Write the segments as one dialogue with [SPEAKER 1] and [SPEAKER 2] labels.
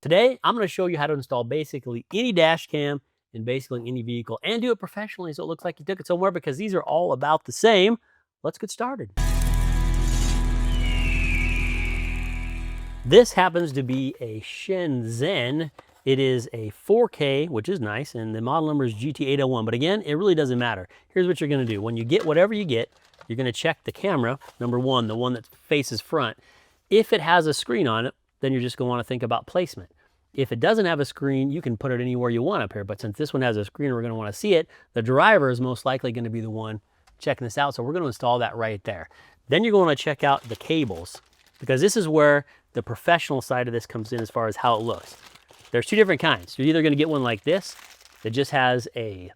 [SPEAKER 1] Today, I'm going to show you how to install basically any dash cam in basically any vehicle and do it professionally so it looks like you took it somewhere because these are all about the same. Let's get started. This happens to be a Shenzhen. It is a 4K, which is nice, and the model number is GT801. But again, it really doesn't matter. Here's what you're going to do. When you get whatever you get, you're going to check the camera, number one, the one that faces front. If it has a screen on it, then you're just going to want to think about placement. If it doesn't have a screen, you can put it anywhere you want up here. But since this one has a screen, we're going to want to see it. The driver is most likely going to be the one checking this out. So we're going to install that right there. Then you're going to check out the cables, because this is where the professional side of this comes in as far as how it looks. There's two different kinds. You're either going to get one like this that just has a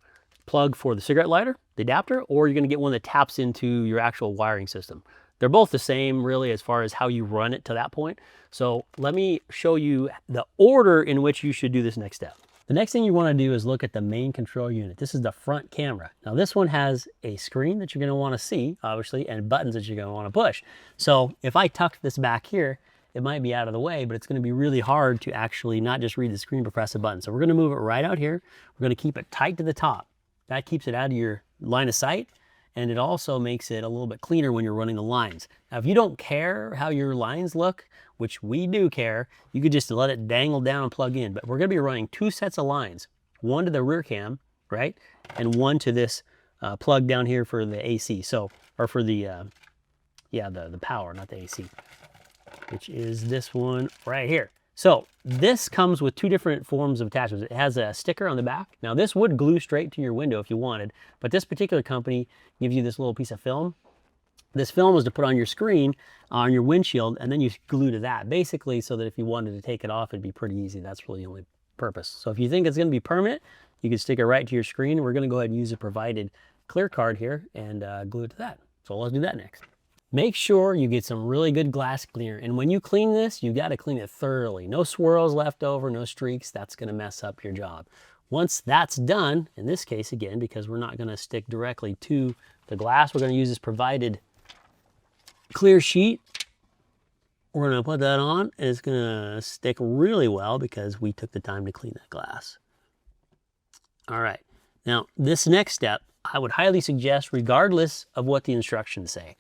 [SPEAKER 1] plug for the cigarette lighter, the adapter, or you're going to get one that taps into your actual wiring system. They're both the same really as far as how you run it to that point. So let me show you the order in which you should do this next step. The next thing you want to do is look at the main control unit. This is the front camera. Now this one has a screen that you're going to want to see, obviously, and buttons that you're going to want to push. So if I tuck this back here, it might be out of the way, but it's going to be really hard to actually not just read the screen but press a button. So we're going to move it right out here. We're going to keep it tight to the top. That keeps it out of your line of sight. And it also makes it a little bit cleaner when you're running the lines. Now, if you don't care how your lines look, which we do care, you could just let it dangle down and plug in. But we're going to be running two sets of lines, one to the rear cam, right? And one to this plug down here for the AC. So, or for the, the power, not the AC, which is this one right here. So this comes with two different forms of attachments. It has a sticker on the back. Now this would glue straight to your window if you wanted, but this particular company gives you this little piece of film. This film is to put on your screen, on your windshield, and then you glue to that, basically so that if you wanted to take it off, it'd be pretty easy. That's really the only purpose. So if you think it's gonna be permanent, you can stick it right to your screen. We're gonna go ahead and use a provided clear card here and glue it to that. So let's do that next. Make sure you get some really good glass cleaner. And when you clean this, you gotta clean it thoroughly. No swirls left over, no streaks. That's gonna mess up your job. Once that's done, in this case again, because we're not gonna stick directly to the glass, we're gonna use this provided clear sheet. We're gonna put that on and it's gonna stick really well because we took the time to clean that glass. All right, now this next step, I would highly suggest, regardless of what the instructions say,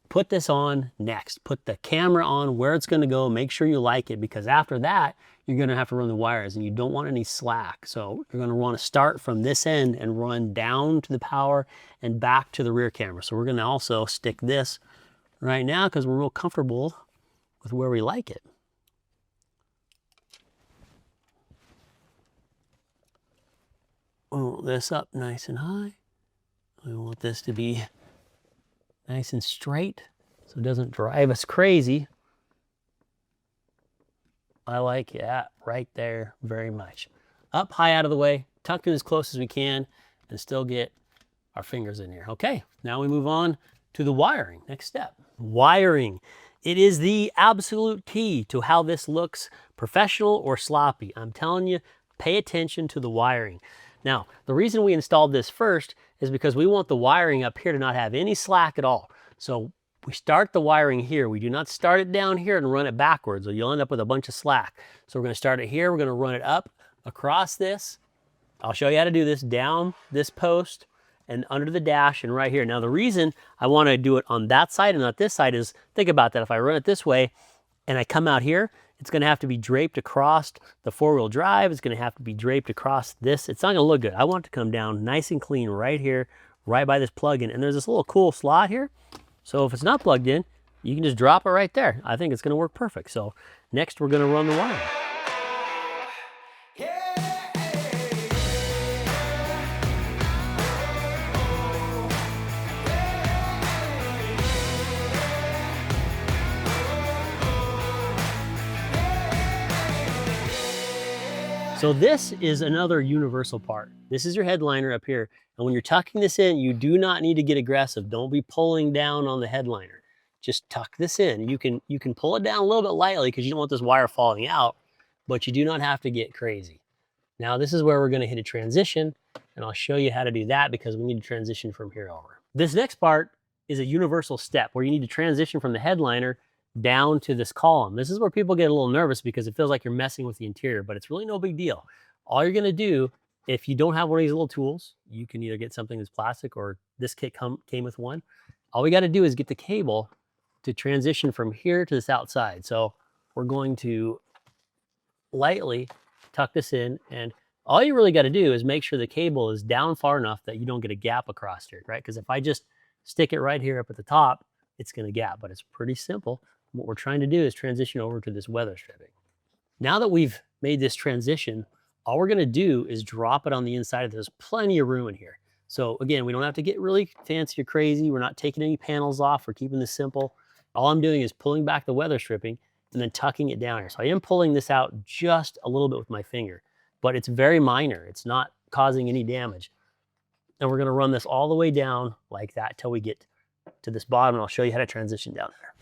[SPEAKER 1] put this on next. Put the camera on where it's gonna go. Make sure you like it, because after that, you're gonna have to run the wires and you don't want any slack. So you're gonna wanna start from this end and run down to the power and back to the rear camera. So we're gonna also stick this right now because we're real comfortable with where we like it. We want this up nice and high. We want this to be nice and straight so it doesn't drive us crazy. I like that right there very much. Up high out of the way, tucked in as close as we can, and still get our fingers in here. Okay, now we move on to the wiring. Next step, wiring. It is the absolute key to how this looks professional or sloppy. I'm telling you, pay attention to the wiring. Now, the reason we installed this first is because we want the wiring up here to not have any slack at all. So we start the wiring here. We do not start it down here and run it backwards, or you'll end up with a bunch of slack. So we're gonna start it here. We're gonna run it up across this. I'll show you how to do this, down this post and under the dash and right here. Now the reason I wanna do it on that side and not this side is, think about that. If I run it this way and I come out here, it's gonna have to be draped across the four-wheel drive. It's gonna have to be draped across this. It's not gonna look good. I want it to come down nice and clean right here, right by this plug-in. And there's this little cool slot here. So if it's not plugged in, you can just drop it right there. I think it's gonna work perfect. So next we're gonna run the wiring. So this is another universal part. This is your headliner up here. And when you're tucking this in, you do not need to get aggressive. Don't be pulling down on the headliner. Just tuck this in. You can pull it down a little bit lightly because you don't want this wire falling out, but you do not have to get crazy. Now this is where we're gonna hit a transition, and I'll show you how to do that because we need to transition from here over. This next part is a universal step where you need to transition from the headliner down to this column. This is where people get a little nervous because it feels like you're messing with the interior, but it's really no big deal. All you're gonna do, if you don't have one of these little tools, you can either get something that's plastic or this kit came with one. All we gotta do is get the cable to transition from here to this outside. So we're going to lightly tuck this in, and all you really got to do is make sure the cable is down far enough that you don't get a gap across here, right? Because if I just stick it right here up at the top, it's going to gap, but it's pretty simple. What we're trying to do is transition over to this weather stripping. Now that we've made this transition, all we're going to do is drop it on the inside. There's plenty of room in here. So again, we don't have to get really fancy or crazy. We're not taking any panels off. We're keeping this simple. All I'm doing is pulling back the weather stripping and then tucking it down here. So I am pulling this out just a little bit with my finger, but it's very minor. It's not causing any damage. And we're gonna run this all the way down like that till we get to this bottom, and I'll show you how to transition down there.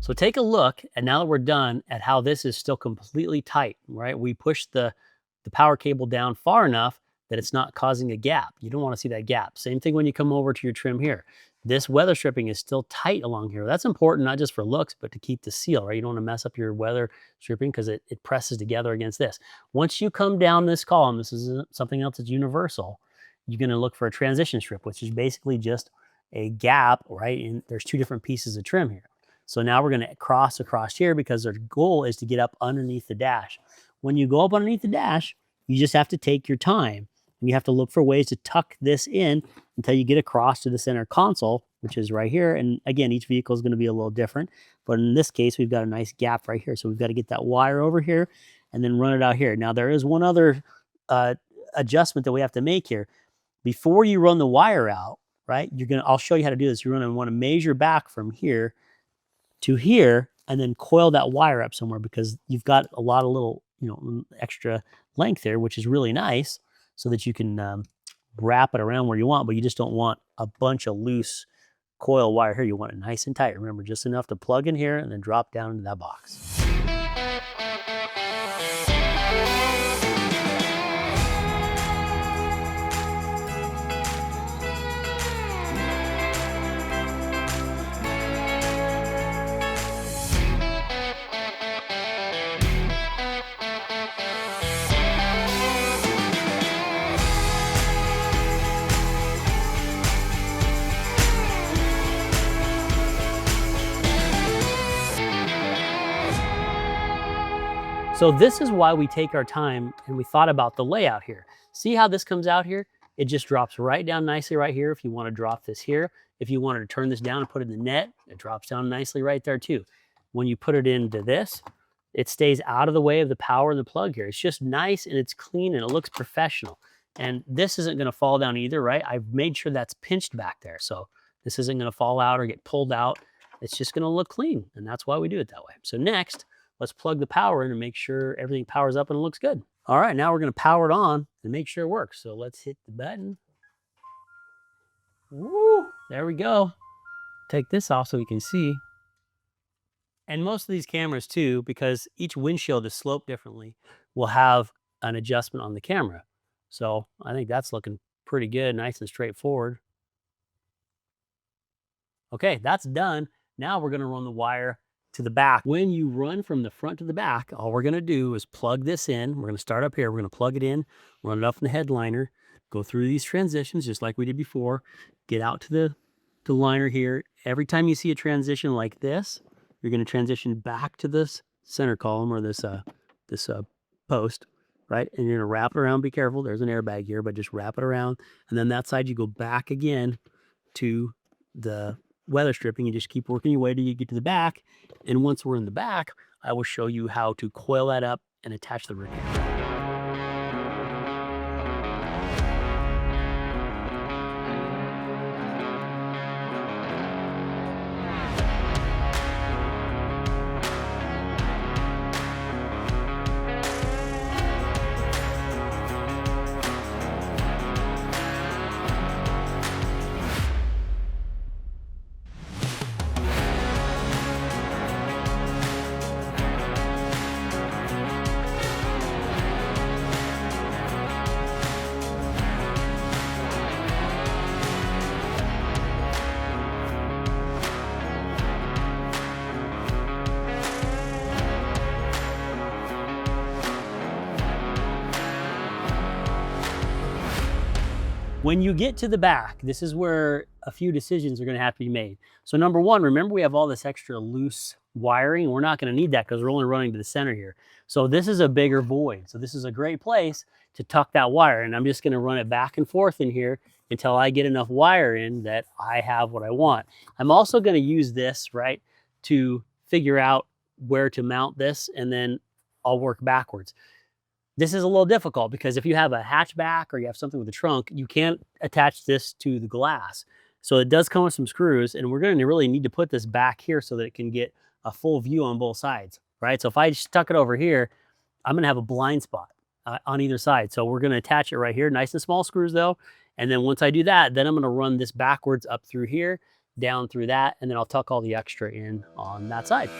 [SPEAKER 1] So take a look, and now that we're done, at how this is still completely tight, right? We pushed the power cable down far enough that it's not causing a gap. You don't want to see that gap. Same thing when you come over to your trim here. This weather stripping is still tight along here. That's important, not just for looks, but to keep the seal, right? You don't want to mess up your weather stripping because it presses together against this. Once you come down this column, this is something else that's universal, you're going to look for a transition strip, which is basically just a gap, right? And there's two different pieces of trim here. So now we're gonna cross across here because our goal is to get up underneath the dash. When you go up underneath the dash, you just have to take your time. And you have to look for ways to tuck this in until you get across to the center console, which is right here. And again, each vehicle is gonna be a little different. But in this case, we've got a nice gap right here. So we've got to get that wire over here and then run it out here. Now there is one other adjustment that we have to make here. Before you run the wire out, right, I'll show you how to do this. You're gonna wanna measure back from here to here and then coil that wire up somewhere because you've got a lot of little, extra length there, which is really nice so that you can wrap it around where you want, but you just don't want a bunch of loose coil wire here. You want it nice and tight. Remember, just enough to plug in here and then drop down into that box. So this is why we take our time and we thought about the layout here. See how this comes out here? It just drops right down nicely right here if you want to drop this here. If you wanted to turn this down and put it in the net, it drops down nicely right there too. When you put it into this, it stays out of the way of the power and the plug here. It's just nice and it's clean and it looks professional. And this isn't going to fall down either, right? I've made sure that's pinched back there. So this isn't going to fall out or get pulled out. It's just going to look clean. And that's why we do it that way. So next, let's plug the power in and make sure everything powers up and it looks good. All right, now we're gonna power it on and make sure it works. So let's hit the button. Woo, there we go. Take this off so we can see. And most of these cameras too, because each windshield is sloped differently, will have an adjustment on the camera. So I think that's looking pretty good, nice and straightforward. Okay, that's done. Now we're gonna run the wire to the back. When you run from the front to the back, all we're gonna do is plug this in. We're gonna start up here. We're gonna plug it in, run it up in the headliner, go through these transitions just like we did before, get out to the liner here. Every time you see a transition like this, you're gonna transition back to this center column or this post, right? And you're gonna wrap it around. Be careful, there's an airbag here, but just wrap it around. And then that side, you go back again to the weather stripping. You just keep working your way till you get to the back. And once we're in the back, I will show you how to coil that up and attach the rear camera. When you get to the back, this is where a few decisions are going to have to be made. So number one, remember we have all this extra loose wiring. We're not going to need that because we're only running to the center here. So this is a bigger void. So this is a great place to tuck that wire. And I'm just going to run it back and forth in here until I get enough wire in that I have what I want. I'm also going to use this, right, to figure out where to mount this, and then I'll work backwards. This is a little difficult because if you have a hatchback or you have something with a trunk, you can't attach this to the glass. So it does come with some screws, and we're going to really need to put this back here so that it can get a full view on both sides, right? So if I just tuck it over here, I'm going to have a blind spot on either side. So we're going to attach it right here, nice and small screws though. And then once I do that, then I'm going to run this backwards up through here, down through that, and then I'll tuck all the extra in on that side.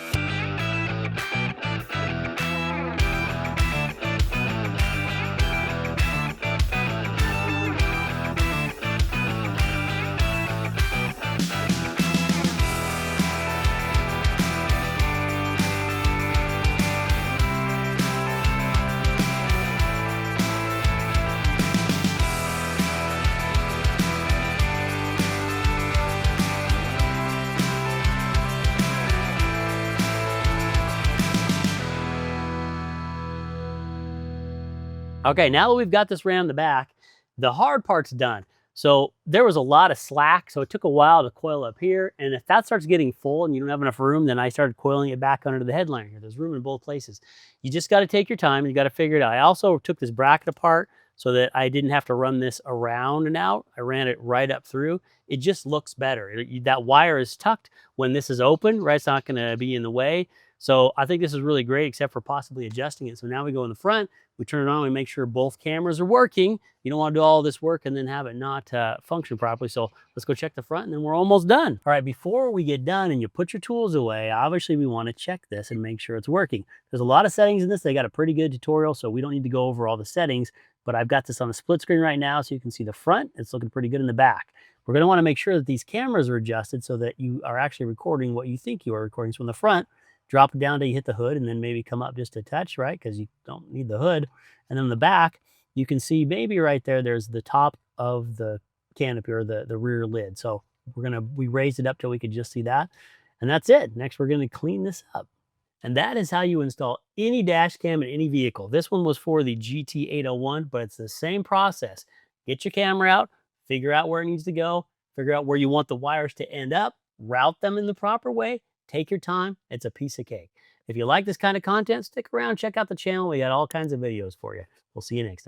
[SPEAKER 1] Okay, now that we've got this ram in the back, the hard part's done. So there was a lot of slack, so it took a while to coil up here. And if that starts getting full and you don't have enough room, then I started coiling it back under the headliner here. There's room in both places. You just got to take your time and you got to figure it out. I also took this bracket apart so that I didn't have to run this around and out. I ran it right up through. It just looks better. That wire is tucked when this is open, right? It's not going to be in the way. So I think this is really great, except for possibly adjusting it. So now we go in the front, we turn it on, we make sure both cameras are working. You don't want to do all this work and then have it not function properly. So let's go check the front and then we're almost done. All right, before we get done and you put your tools away, obviously we want to check this and make sure it's working. There's a lot of settings in this. They got a pretty good tutorial, so we don't need to go over all the settings, but I've got this on a split screen right now so you can see the front. It's looking pretty good in the back. We're going to want to make sure that these cameras are adjusted so that you are actually recording what you think you are recording. So in the front, drop it down till you hit the hood and then maybe come up just a touch, right? Because you don't need the hood. And then the back, you can see maybe right there, there's the top of the canopy or the rear lid. So we raised it up till we could just see that. And that's it. Next, we're gonna clean this up. And that is how you install any dash cam in any vehicle. This one was for the GT801, but it's the same process. Get your camera out, figure out where it needs to go, figure out where you want the wires to end up, route them in the proper way, take your time. It's a piece of cake. If you like this kind of content, stick around, check out the channel. We got all kinds of videos for you. We'll see you next time.